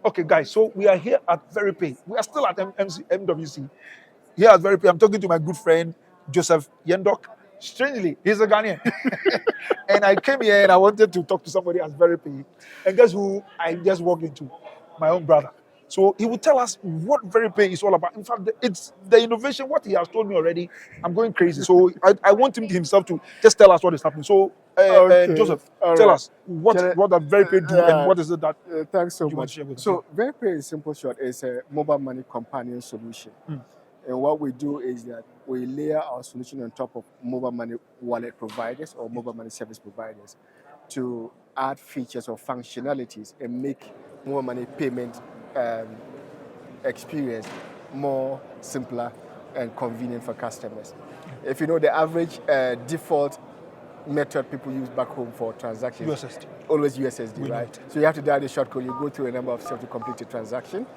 Okay, guys, so we are here at VERYPAY. We are still at MWC. Here at VERYPAY, I'm talking to my good friend, Joseph Yendok. Strangely, he's a Ghanaian. And I came here and I wanted to talk to somebody at VERYPAY. And guess who I just walked into? My own brother. So he will tell us what VERYPAY is all about. In fact, it's the innovation, what he has told me already. I'm going crazy. So I want him himself to just tell us what is happening. So, Okay. Joseph, All tell right. us what does VERYPAY do and what is it that Thanks so you want to much. share with us? So VERYPAY, in simple short, is a mobile money companion solution. And what we do is that we layer our solution on top of mobile money wallet providers or mobile money service providers to add features or functionalities and make mobile money payment experience more simpler and convenient for customers. If you know the average default method people use back home for transactions, USSD. Always USSD, right? it. So you have to dial the short code, you go through a number of steps to complete a transaction.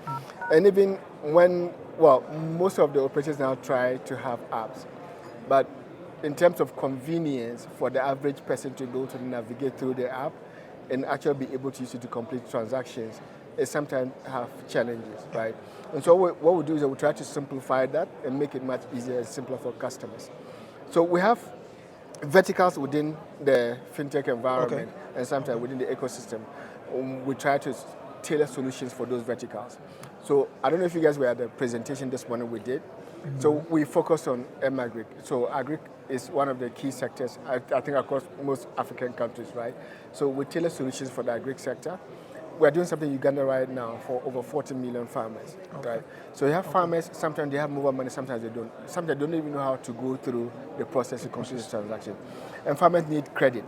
And even when, most of the operators now try to have apps, but in terms of convenience for the average person to go to navigate through the app and actually be able to use it to complete transactions, it sometimes have challenges, right? And so what we do is that we try to simplify that and make it much easier and simpler for customers. So we have verticals within the fintech environment and sometimes within the ecosystem. We try to tailor solutions for those verticals. So I don't know if you guys were at the presentation this morning we did. So we focused on agri. So agri is one of the key sectors, I think, across most African countries, right? So we tailor solutions for the agri sector. We're doing something in Uganda right now for over 40 million farmers, right? So you have farmers, sometimes they have mobile money, sometimes they don't. Sometimes they don't even know how to go through the process to complete the transaction. And farmers need credit.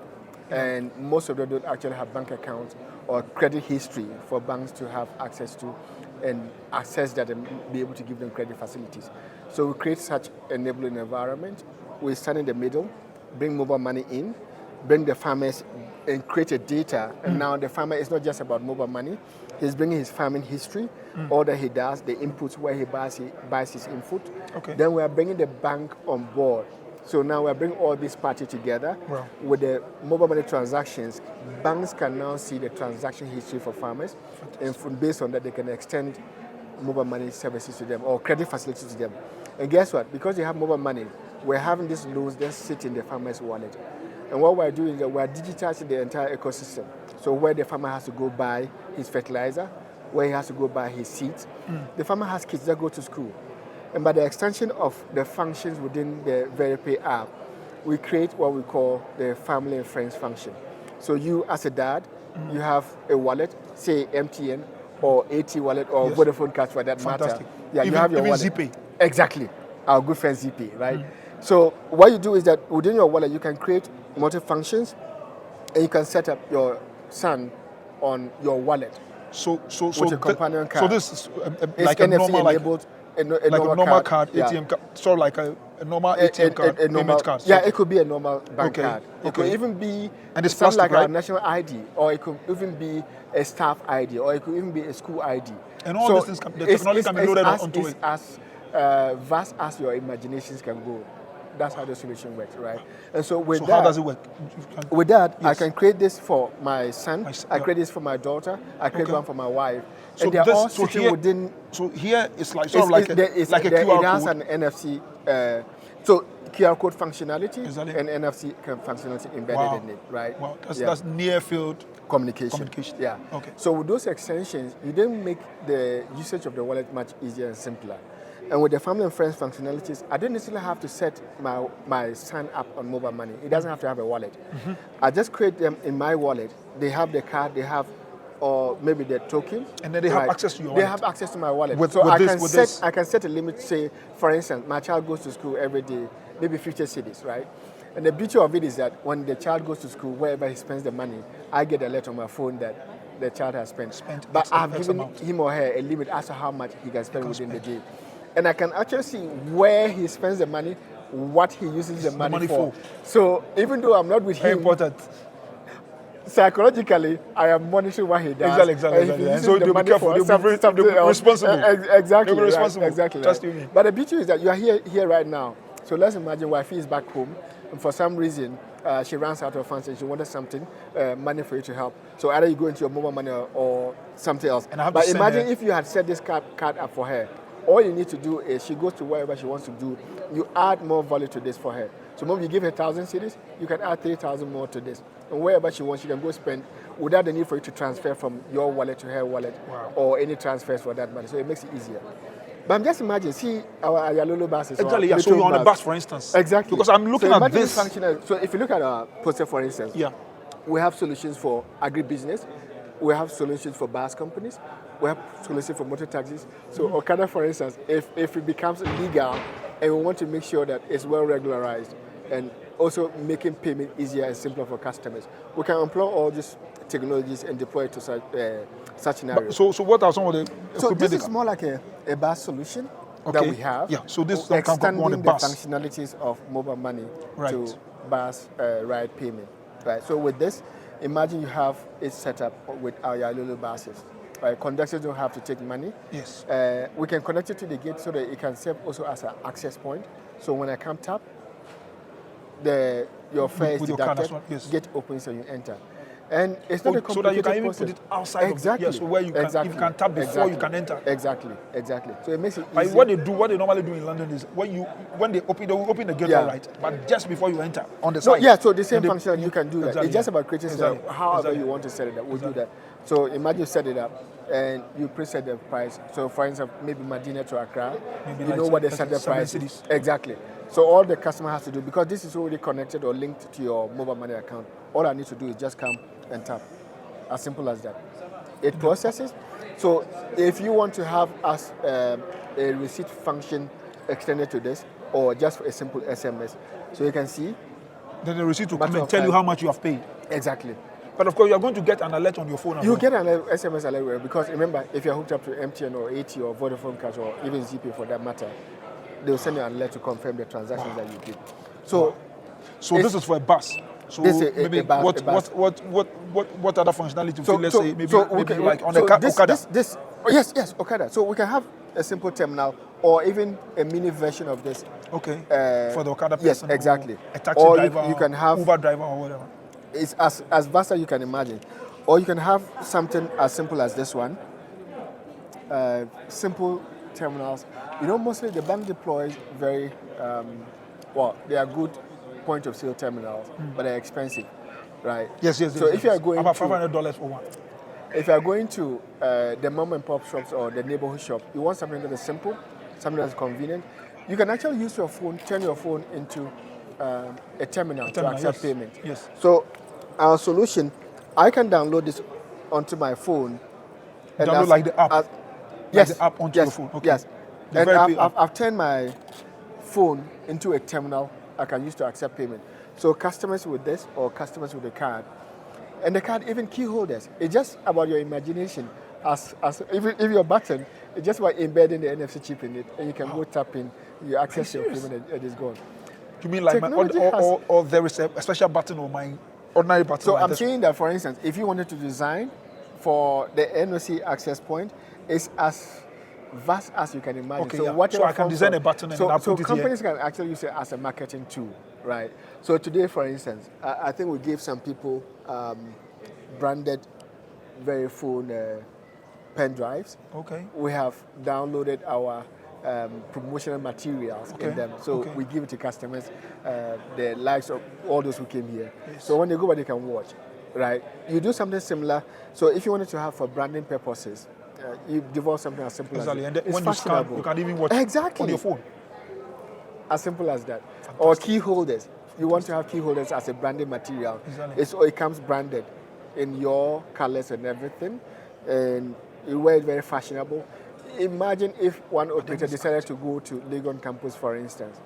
And most of them don't actually have bank accounts or credit history for banks to have access to and access that and be able to give them credit facilities. So we create such enabling environment. We stand in the middle, bring mobile money in, bring the farmers and create a data. And now the farmer is not just about mobile money. He's bringing his farming history, all that he does, the inputs where he buys his input. Then we are bringing the bank on board. So now we're bringing all these parties together with the mobile money transactions. Banks can now see the transaction history for farmers, and based on that, they can extend mobile money services to them or credit facilities to them. And guess what? Because they have mobile money, we're having these loans that sit in the farmer's wallet. And what we're doing is that we're digitizing the entire ecosystem. So where the farmer has to go buy his fertilizer, where he has to go buy his seeds, the farmer has kids that go to school. And by the extension of the functions within the VERYPAY app, we create what we call the family and friends function. So you, as a dad, you have a wallet, say MTN or AT wallet or Vodafone cards for that matter. Yeah, you have your wallet. ZPay. Exactly. Our good friend ZPay, right? So what you do is that within your wallet, you can create multi-functions and you can set up your son on your wallet. So with a companion card. So this is like it's a normal enabled, like a normal card, ATM card, sort of like a normal ATM card, payment card. Yeah, it could be a normal bank card. It could even be something like a national ID, or it could even be a staff ID, or it could even be a school ID. And all these things, the technology can be loaded onto it. As vast as your imaginations can go. That's how the solution works, right? And so with that, how does it work? With that, I can create this for my son. I create this for my daughter. I create one for my wife. So and they're all sitting within. So here it's like sort of like a QR code. It has an NFC. So QR code functionality and NFC functionality embedded in it, right? Wow, that's near field communication. Yeah. Okay. So with those extensions, you then make the usage of the wallet much easier and simpler. And with the family and friends functionalities, I don't necessarily have to set my son up on mobile money. He doesn't have to have a wallet. I just create them in my wallet. They have the card, they have, or maybe the token. And then they have access to your wallet. They have access to my wallet. I can set a limit, say, for instance, my child goes to school every day, maybe 50 cedis, right? And the beauty of it is that when the child goes to school, wherever he spends the money, I get a letter on my phone that the child has spent. But I've given him or her a limit as to how much he can spend within the day. And I can actually see where he spends the money, what he uses the money for. So even though I'm not with him, important. Psychologically, I am monitoring what he does. Exactly. And so you'll be careful. You'll be responsible. Exactly. You'll be responsible. Exactly. Trust you me. But the beauty is that you are here right now. So let's imagine wifey is back home. and for some reason she runs out of funds and she wanted something, money for you to help. So either you go into your mobile money or something else. And I have to but send imagine her- if you had set this card up for her. All you need to do is she goes to wherever she wants to do. You add more value to this for her. So maybe you give her 1,000 cedis, you can add 3,000 more to this. And wherever she wants, she can go spend without the need for you to transfer from your wallet to her wallet or any transfers for that money. So it makes it easier. But I'm just imagining, see our Ayalolo buses. Exactly, yeah. So you're on a bus, for instance. Exactly. Because I'm looking so at imagine this. So if you look at our poster, for instance, Yeah. we have solutions for agribusiness. We have solutions for bus companies. We have solutions for motor taxis. So Okada, for instance, if it becomes legal and we want to make sure that it's well regularized and also making payment easier and simpler for customers, we can employ all these technologies and deploy it to such scenarios. So what are some of the So equipment this they is can- more like a bus solution that Okay. we have. Yeah, so this can come extending on a the bus. functionalities of mobile money Right. to bus ride payment. Right. So with this, imagine you have it set up with our Yalolo buses. Right. Conductors don't have to take money. Yes. We can connect it to the gate so that it can serve also as an access point. So when I come tap, your fare is with your card as deducted, well, yes. gate opens and you enter. And it's not a So complicated that you can even process. put it outside Exactly. of the, yeah, so where you can, exactly. if you can tap before you can enter. Exactly. So it makes it Like easy. what they normally do in London is when they will open the gate, Yeah. all right, but just before you enter on the So side. yeah, so the same And they- function you can do that. Exactly, It's just yeah. about creating Exactly. however Exactly. you want to set it up. We'll do that. So imagine you set it up and you preset the price. So for instance, maybe Medina to Accra, Maybe you like know what the like standard 7 price is. cities. Exactly. So all the customer has to do, because this is already connected or linked to your mobile money account, all I need to do is just come and tap. As simple as that. It processes. So if you want to have a receipt function extended to this, or just a simple SMS, so you can see Then the receipt will Matter come and of tell you time. how much you have paid. exactly. But of course, you are going to get an alert on your phone. as You well. get an SMS alert because remember, if you're hooked up to MTN or AT or Vodafone Cash or even ZP for that matter, they'll send you an alert to confirm the transactions that you did. So So this is for a bus. So This is a maybe bus- a bus. what other functionality will let's say maybe like on so the this, Okada. Yes, Okada. So we can have a simple terminal or even a mini version of this. Okay. For the Okada Yes, person. or exactly. A taxi Or driver. you can have Uber driver or whatever. it's as vast as you can imagine. Or you can have something as simple as this one. Simple terminals. You know, mostly the bank deploys very, they are good point of sale terminals, but they're expensive, right? Yes. So if you are going about to, $500 for one. if you are going to the mom and pop shops or the neighborhood shop, you want something that is simple, something that is convenient. You can actually use your phone, turn your phone into a terminal to accept yes. payment. Yes. So our solution, I can download this onto my phone. And Download like the app? Yes. the app onto yes, your phone, okay. Yes. The And VERYPAY app. I've turned my phone into a terminal I can use to accept payment. So customers with this or customers with a card, and the card, even key holders, it's just about your imagination. As if your button, it's just about embedding the NFC chip in it, and you can go tap in, you access your payment, and it's gone. You mean like Technology has- or there is a special button on my ordinary button? So like I'm this? saying that, for instance, if you wanted to design for the NOC access point, it's as vast as you can imagine. Okay, so yeah. whatever So I can forms design of- a button and so, then I'll so put it here. companies can actually use it as a marketing tool, right? So today, for instance, I think we gave some people branded VERYPHONE pen drives. Okay. We have downloaded our promotional materials in Okay, them. So okay. we give it to customers, the likes of all those who came here. So when they go back, they can watch, right? You do something similar. So if you wanted to have for branding purposes, you develop something as simple Exactly. as And that. then It's when you scan, fashionable. you can even watch Exactly. on your phone. As simple as that. Or key holders. You want to have key holders as a branding material. Exactly. It comes branded in your colors and everything, and you wear it very fashionable. Imagine if one operator decided to go to Legon campus, for instance,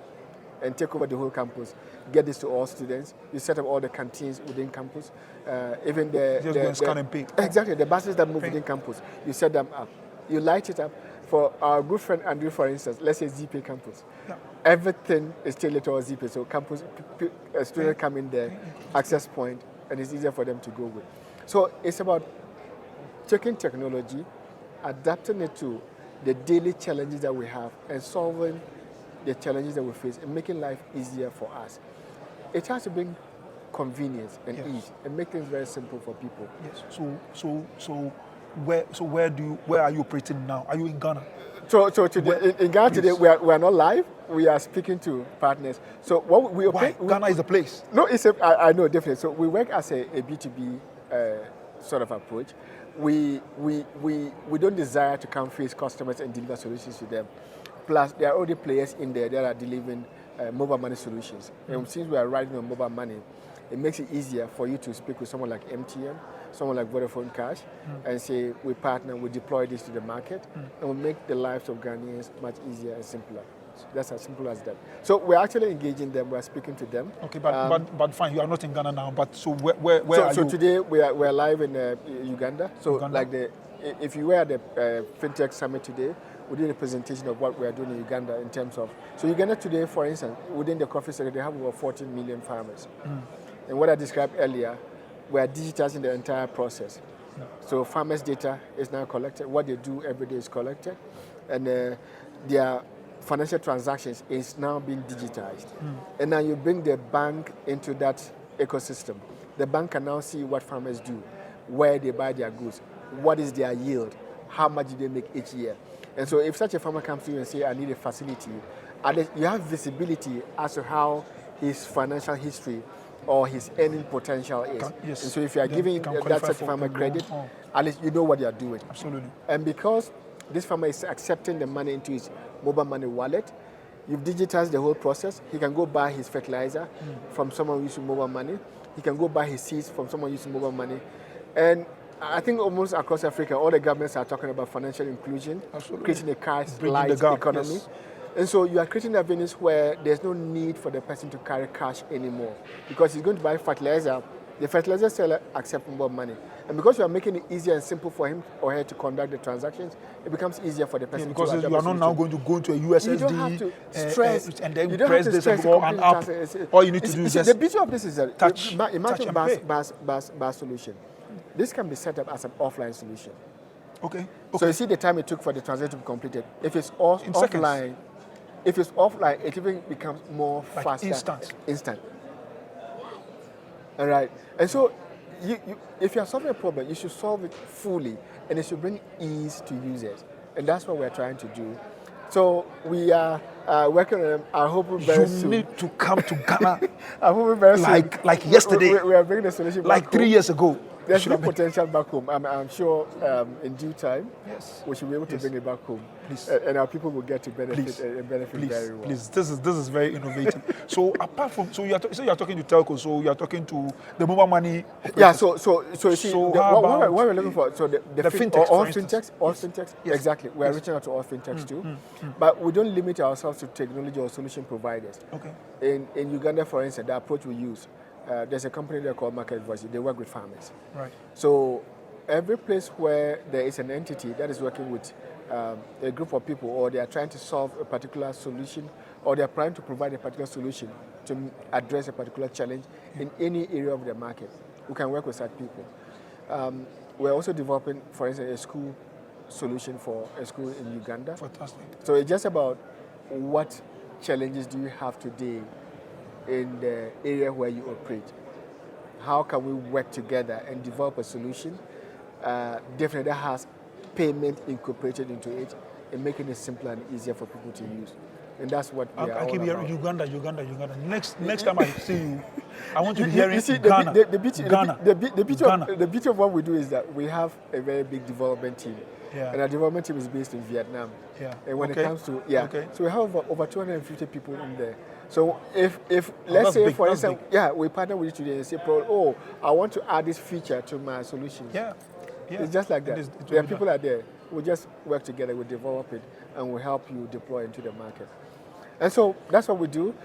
and take over the whole campus, get this to all students. You set up all the canteens within campus, even Just go and scan and pay. Exactly, the buses that move within campus, you set them up. You light it up. For our good friend Andrew, for instance, let's say ZP campus. Yeah. Everything is tailored towards ZP. So campus students come in there, access point, and it's easier for them to go with. So it's about taking technology, adapting it to the daily challenges that we have, and solving the challenges that we face, and making life easier for us. it has to bring convenience and Yes. ease and make things very simple for people. Yes. So where are you operating now? Are you in Ghana? So today, in Ghana today, we are not live. We are speaking to partners. So what we Why? Ghana is the place. No, I know definitely. So we work as a B2B sort of approach. We don't desire to come face customers and deliver solutions to them. Plus, there are already players in there that are delivering mobile money solutions. And since we are riding on mobile money, it makes it easier for you to speak with someone like MTN, someone like Vodafone Cash, and say, we partner, we deploy this to the market, and we make the lives of Ghanaians much easier and simpler. So that's as simple as that. So we're actually engaging them, we're speaking to them. Okay, but fine, you are not in Ghana now, but so where are you? So today we're live in Uganda. So Uganda? like if you were at the FinTech Summit today, we did a presentation of what we are doing in Uganda in terms of, so Uganda today, for instance, within the coffee sector, they have over 14 million farmers. And what I described earlier, we are digitizing the entire process. So farmers' data is now collected. What they do every day is collected. And their financial transactions is now being digitized. And now you bring the bank into that ecosystem. The bank can now see what farmers do, where they buy their goods, what is their yield, how much do they make each year. And so if such a farmer comes to you and say, I need a facility, at least you have visibility as to how his financial history or his earning potential is. Yes. And so if you are Then giving you can that qualify such for farmer the credit, loan. at least you know what you are doing. Absolutely. And because this farmer is accepting the money into his mobile money wallet, you've digitized the whole process. He can go buy his fertilizer from someone using mobile money. He can go buy his seeds from someone using mobile money. And I think almost across Africa, all the governments are talking about financial inclusion, creating a cash-light economy. Yes. And so you are creating avenues where there's no need for the person to carry cash anymore because he's going to buy fertilizer. The fertilizer seller accepts mobile money. And because you are making it easier and simple for him or her to conduct the transactions, it becomes easier for the person Because to you are not now going to go into a USSD you don't have to stress and then you don't press have to this stress and go the and complete up. All you need to do is the just beauty of this is that touch imagine and pay. BAS solution. This can be set up as an offline solution. Okay. So you see the time it took for the transaction to be completed. If it's offline, seconds. if it's offline, it even becomes more Like faster. instant. All right. And so if you're solving a problem, you should solve it fully and it should bring ease to users. And that's what we're trying to do. So we are working on them. I hope very soon. You need to come to Ghana I hope very soon. like yesterday. We are bringing the solution back Like 3 home. years ago. There's no potential back home. I'm sure in due time, Yes. we should be able to bring it back home. Please. And our people will get to benefit Please. and benefit very well. Please, this is very innovative. So apart from, so you are talking to telco, so you are talking to the mobile money. Yeah, operators. so you see, So what how about we're looking for, so the fintechs, all for fintechs, instance. all Yes. fintechs, Yes. exactly. We are reaching out to all fintechs too, but we don't limit ourselves to technology or solution providers. Okay. In Uganda, for instance, the approach we use, there's a company there called Market Voice. They work with farmers. Right. So every place where there is an entity that is working with a group of people, or they are trying to solve a particular solution, or they are trying to provide a particular solution to address a particular challenge in any area of the market, we can work with such people. We're also developing, for instance, a school solution for a school in Uganda. Fantastic. So it's just about what challenges do you have today in the area where you operate. How can we work together and develop a solution definitely that has payment incorporated into it and making it simpler and easier for people to use. And that's what we are I keep all hearing about. Uganda. Next time I see you, I want to be hearing You see, Ghana. the Ghana. beauty of what we do is that we have a very big development team. Yeah. And our development team is based in Vietnam. Yeah. And when Okay. it comes to, Okay. so we have over 250 people in there. So if let's that's say, big, for that's instance, we partner with you today and say, I want to add this feature to my solutions. Yeah. It's just like that. It will There are be people out there. We just work together, we develop it, and we help you deploy into the market. And so that's what we do.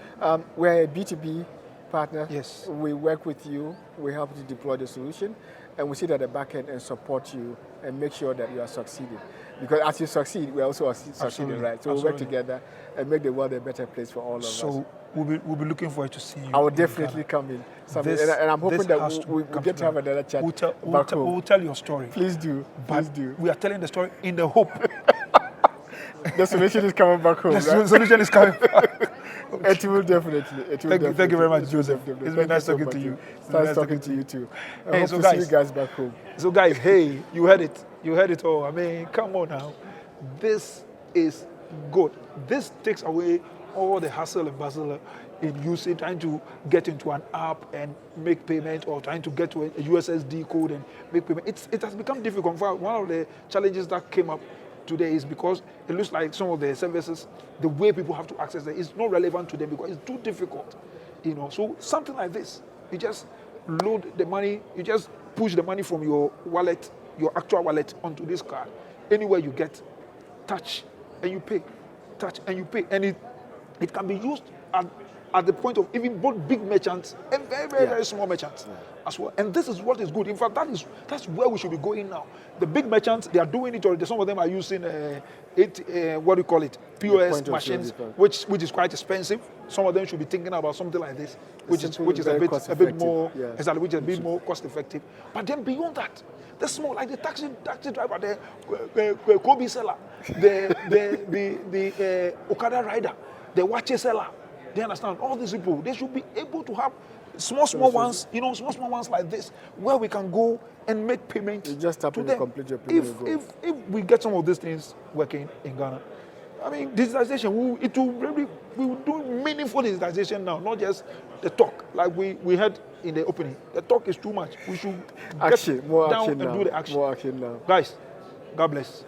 We're a B2B partner. Yes. We work with you. We help you deploy the solution, and we sit at the back end and support you and make sure that you are succeeding. Because as you succeed, we also succeeding, Absolutely. right? So we work together and make the world a better place for all of us. So we'll be looking forward to seeing you. I will in definitely Ghana. come in. This- And I'm hoping this that has to we come get to have another chat back home. We'll tell your story. Please do. Please do. We are telling the story in the hope The solution is coming back home, the right? solution is coming back. It will definitely. Thank you very much, It will Joseph. definitely. It's been Thank you nice so talking much. to you. It's nice talking to you too. I Hey, hope so to see guys- you guys back home. So, guys, hey, you heard it. You heard it all. I mean, come on now. This is good. This takes away all the hustle and bustle in using, trying to get into an app and make payment, or trying to get to a USSD code and make payment. It has become difficult. In fact, one of the challenges that came up today is because it looks like some of the services, the way people have to access it is not relevant to them because it's too difficult. So something like this, you just load the money, you just push the money from your wallet, your actual wallet, onto this card. Anywhere you get, touch and you pay, touch and you pay, and it can be used at the point of even both big merchants and very small merchants as well. And this is what is good. In fact, that's where we should be going now. The big merchants, they are doing it already. Some of them are using what do you call it, POS machines, which is quite expensive. Some of them should be thinking about something like this, which is a bit more exactly, which is a bit more cost effective. But then beyond that, the small, like the taxi driver, the Kobe seller, the Okada rider, the watch seller. They understand all these people. They should be able to have small ones, small ones like this, where we can go and make payments. You just tap to in them. the complete your payment. If we get some of these things working in Ghana, I mean, digitization, we will do meaningful digitization now, not just the talk like we had in the opening. The talk is too much. We should Action, more get down action and now. do the action. More action now. Guys, God bless.